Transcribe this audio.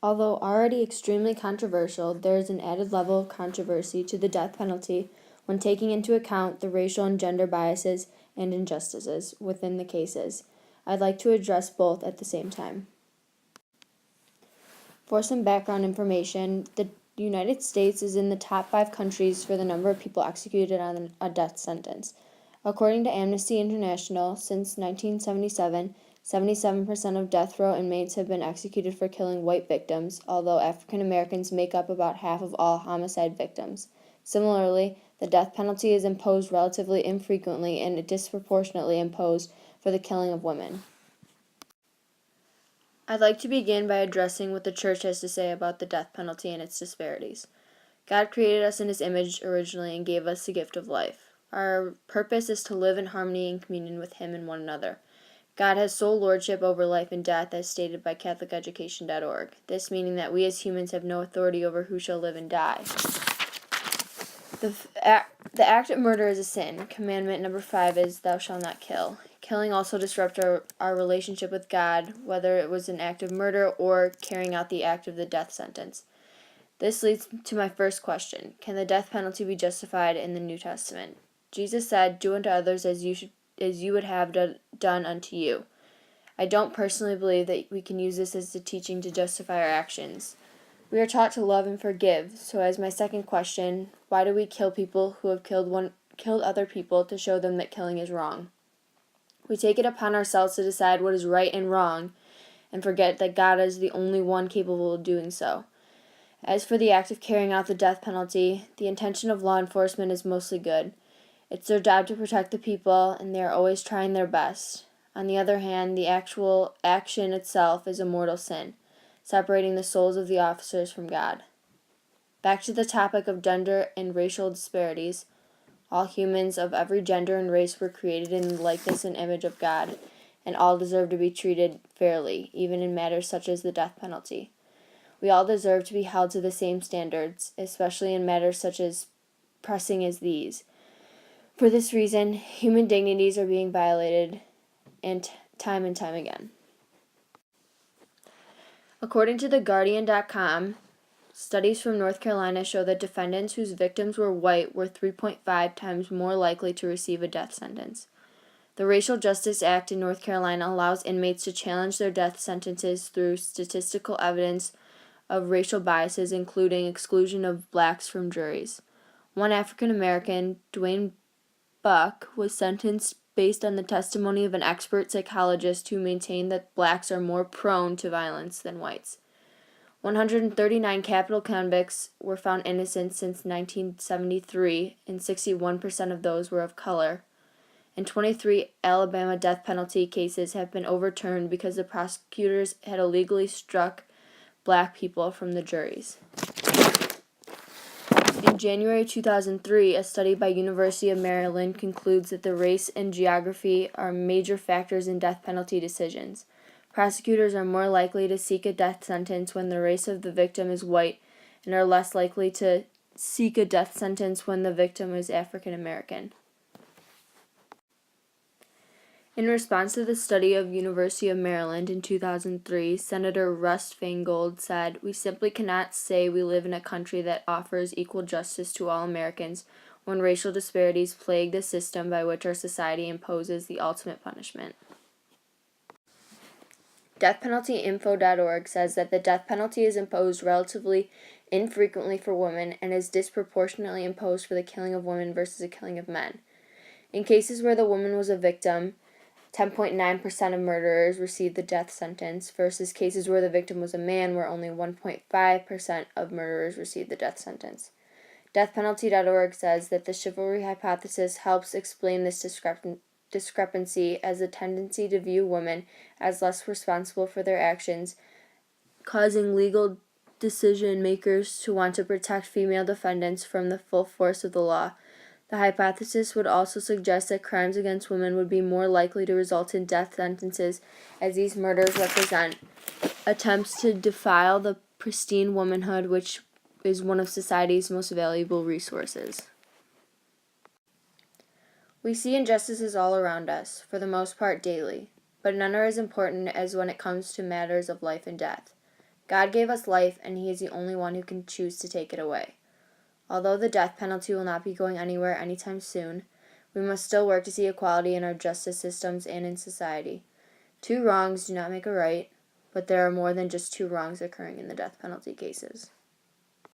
Although already extremely controversial, there is an added level of controversy to the death penalty when taking into account the racial and gender biases and injustices within the cases. I'd like to address both at the same time. For some background information, the United States is in the top 5 countries for the number of people executed on a death sentence. According to Amnesty International, since 1977, 77% of death row inmates have been executed for killing white victims, although African Americans make up about half of all homicide victims. Similarly, the death penalty is imposed relatively infrequently and disproportionately imposed for the killing of women. I'd like to begin by addressing what the Church has to say about the death penalty and its disparities. God created us in His image originally and gave us the gift of life. Our purpose is to live in harmony and communion with Him and one another. God has sole lordship over life and death, as stated by CatholicEducation.org. This meaning that we as humans have no authority over who shall live and die. The act of murder is a sin. Commandment number 5 is, "Thou shalt not kill." Killing also disrupts our relationship with God, whether it was an act of murder or carrying out the act of the death sentence. This leads to my first question. Can the death penalty be justified in the New Testament? Jesus said, "Do unto others as you would have done unto you." I don't personally believe that we can use this as a teaching to justify our actions. We are taught to love and forgive, so as my second question, why do we kill people who have killed other people to show them that killing is wrong? We take it upon ourselves to decide what is right and wrong, and forget that God is the only one capable of doing so. As for the act of carrying out the death penalty, the intention of law enforcement is mostly good. It's their job to protect the people, and they are always trying their best. On the other hand, the actual action itself is a mortal sin, separating the souls of the officers from God. Back to the topic of gender and racial disparities. All humans of every gender and race were created in the likeness and image of God, and all deserve to be treated fairly, even in matters such as the death penalty. We all deserve to be held to the same standards, especially in matters such as pressing as these. For this reason, human dignities are being violated and time again. According to TheGuardian.com, studies from North Carolina show that defendants whose victims were white were 3.5 times more likely to receive a death sentence. The Racial Justice Act in North Carolina allows inmates to challenge their death sentences through statistical evidence of racial biases, including exclusion of blacks from juries. One African American, Dwayne Buck, was sentenced based on the testimony of an expert psychologist who maintained that blacks are more prone to violence than whites. 139 capital convicts were found innocent since 1973, and 61% of those were of color. And 23 Alabama death penalty cases have been overturned because the prosecutors had illegally struck black people from the juries. In January 2003, a study by University of Maryland concludes that the race and geography are major factors in death penalty decisions. Prosecutors are more likely to seek a death sentence when the race of the victim is white and are less likely to seek a death sentence when the victim is African American. In response to the study of University of Maryland in 2003, Senator Russ Feingold said, "We simply cannot say we live in a country that offers equal justice to all Americans when racial disparities plague the system by which our society imposes the ultimate punishment." DeathPenaltyInfo.org says that the death penalty is imposed relatively infrequently for women and is disproportionately imposed for the killing of women versus the killing of men. In cases where the woman was a victim, 10.9% of murderers received the death sentence versus cases where the victim was a man where only 1.5% of murderers received the death sentence. DeathPenalty.org says that the chivalry hypothesis helps explain this discrepancy as a tendency to view women as less responsible for their actions, causing legal decision makers to want to protect female defendants from the full force of the law. The hypothesis would also suggest that crimes against women would be more likely to result in death sentences, as these murders represent attempts to defile the pristine womanhood, which is one of society's most valuable resources. We see injustices all around us, for the most part daily, but none are as important as when it comes to matters of life and death. God gave us life, and He is the only one who can choose to take it away. Although the death penalty will not be going anywhere anytime soon, we must still work to see equality in our justice systems and in society. 2 wrongs do not make a right, but there are more than just 2 wrongs occurring in the death penalty cases.